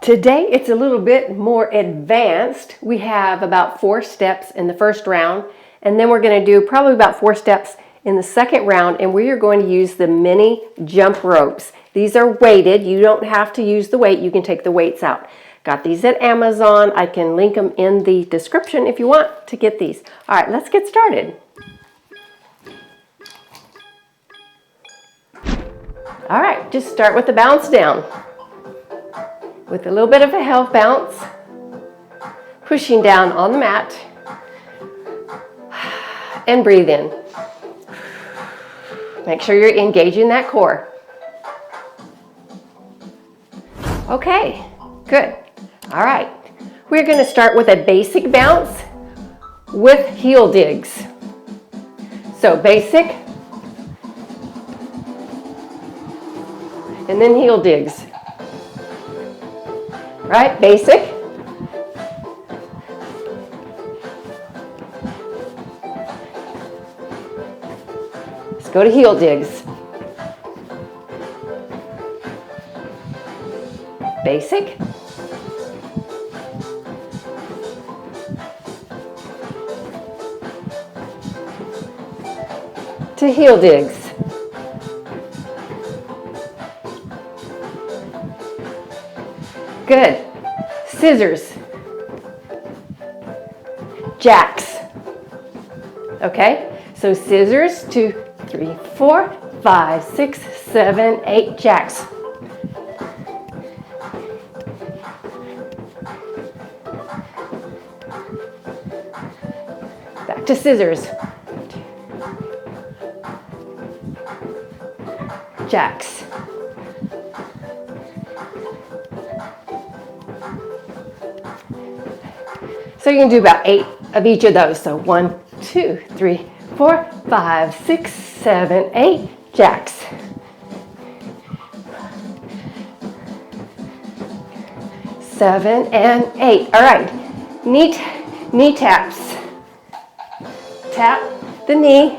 Today it's a little bit more advanced. We have about 4 steps in the first round, and then we're going to do probably about 4 steps in the second round, and we are going to use the mini jump ropes. These are weighted. You don't have to use the weight. You can take the weights out. Got these at Amazon. I can link them in the description if you want to get these. All right, let's get started. All right, just start with the bounce down. With a little bit of a health bounce, pushing down on the mat, and breathe in. Make sure you're engaging that core. Okay, good. All right, we're going to start with a basic bounce with heel digs. So basic, and then heel digs. Right, basic. Let's go to heel digs. Basic. To heel digs. Good. Scissors. Jacks. Okay, so scissors, 2, 3, 4, 5, 6, 7, 8 jacks. Back to scissors. Jacks. So you can do about 8 of each of those. So 1, 2, 3, 4, 5, 6, 7, 8 jacks. Seven and 8. All right, knee taps. Tap the knee.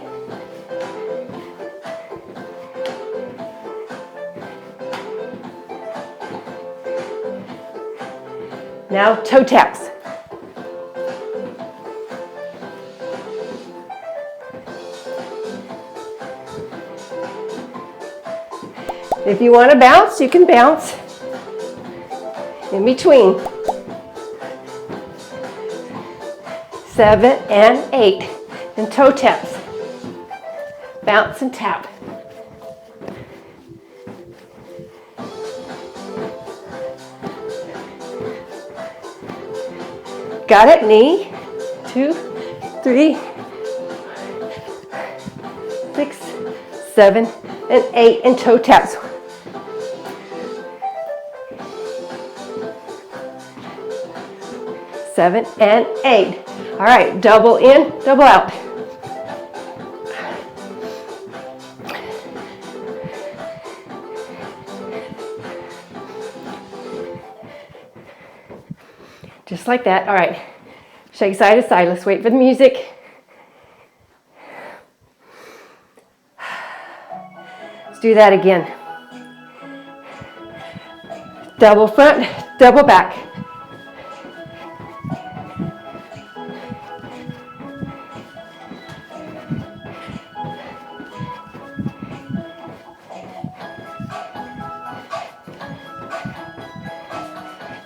Now toe taps. If you want to bounce, you can bounce in between. 7 and 8. And toe taps. Bounce and tap. Got it? Knee. 2, 3, 6, 7, and 8. And toe taps. 7 and 8. All right, double in, double out. Just like that. All right, shake side to side. Let's wait for the music. Let's do that again. Double front, double back.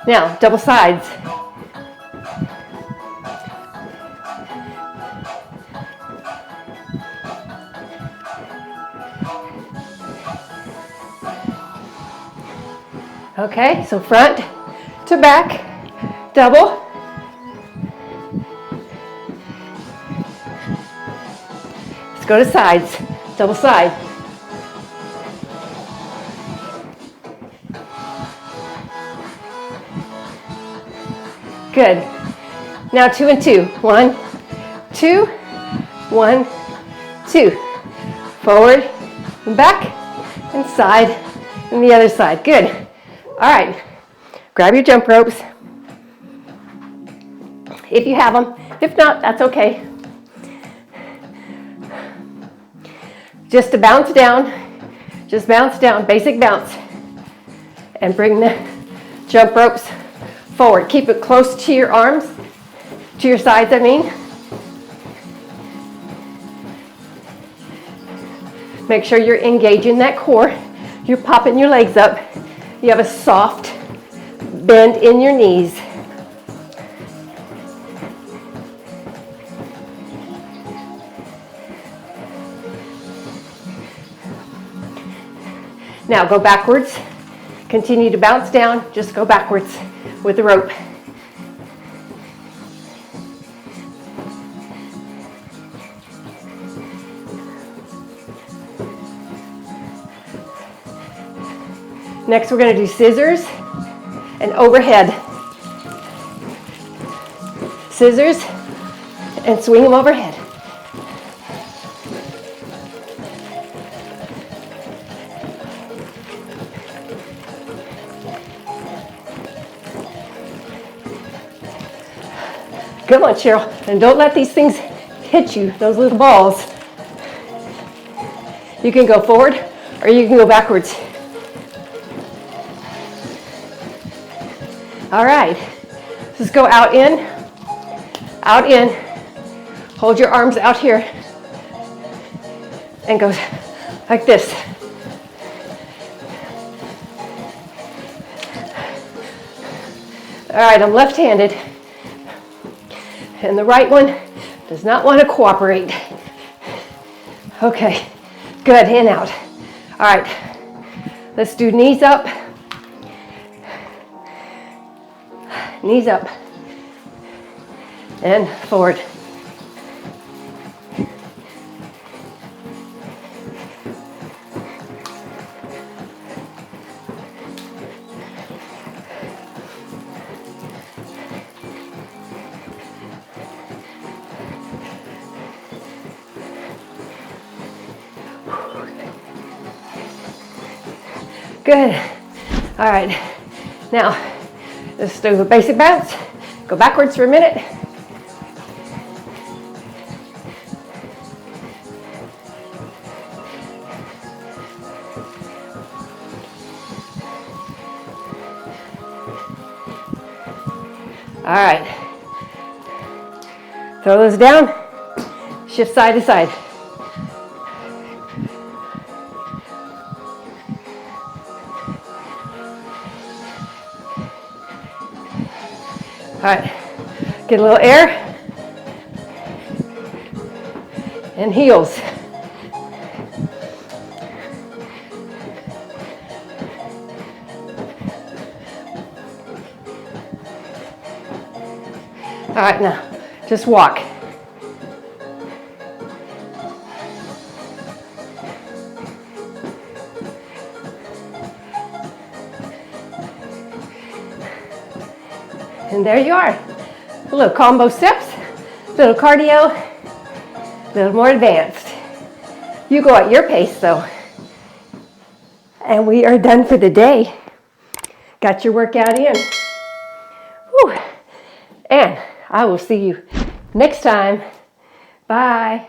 Now, double sides. Okay, so front to back, double. Let's go to sides, double side. Good. Now 2 and 2. 1, 2, 1, 2. Forward and back and side and the other side. Good. All right. Grab your jump ropes if you have them. If not, that's okay. Just to bounce down, basic bounce, and bring the Jump ropes forward. Keep it close to your arms, to your sides, I mean. Make sure you're engaging that core. You're popping your legs up. You have a soft bend in your knees. Now go backwards. Continue to bounce down. Just go backwards with the rope. Next, we're going to do scissors and overhead. Scissors and swing them overhead. Come on, Cheryl, and don't let these things hit you, those little balls. You can go forward or you can go backwards. All right, just go out in, hold your arms out here, and go like this. All right, I'm left-handed, and the right one does not want to cooperate. Okay, good, in, out. All right, let's do knees up. Knees up and forward. Good. All right, now let's do a basic bounce. Go backwards for a minute. All right. Throw those down. Shift side to side. All right, get a little air and heels. All right, now just walk. And there you are. A little combo steps, a little cardio, a little more advanced. You go at your pace though. And we are done for the day. Got your workout in. Whew. And I will see you next time. Bye.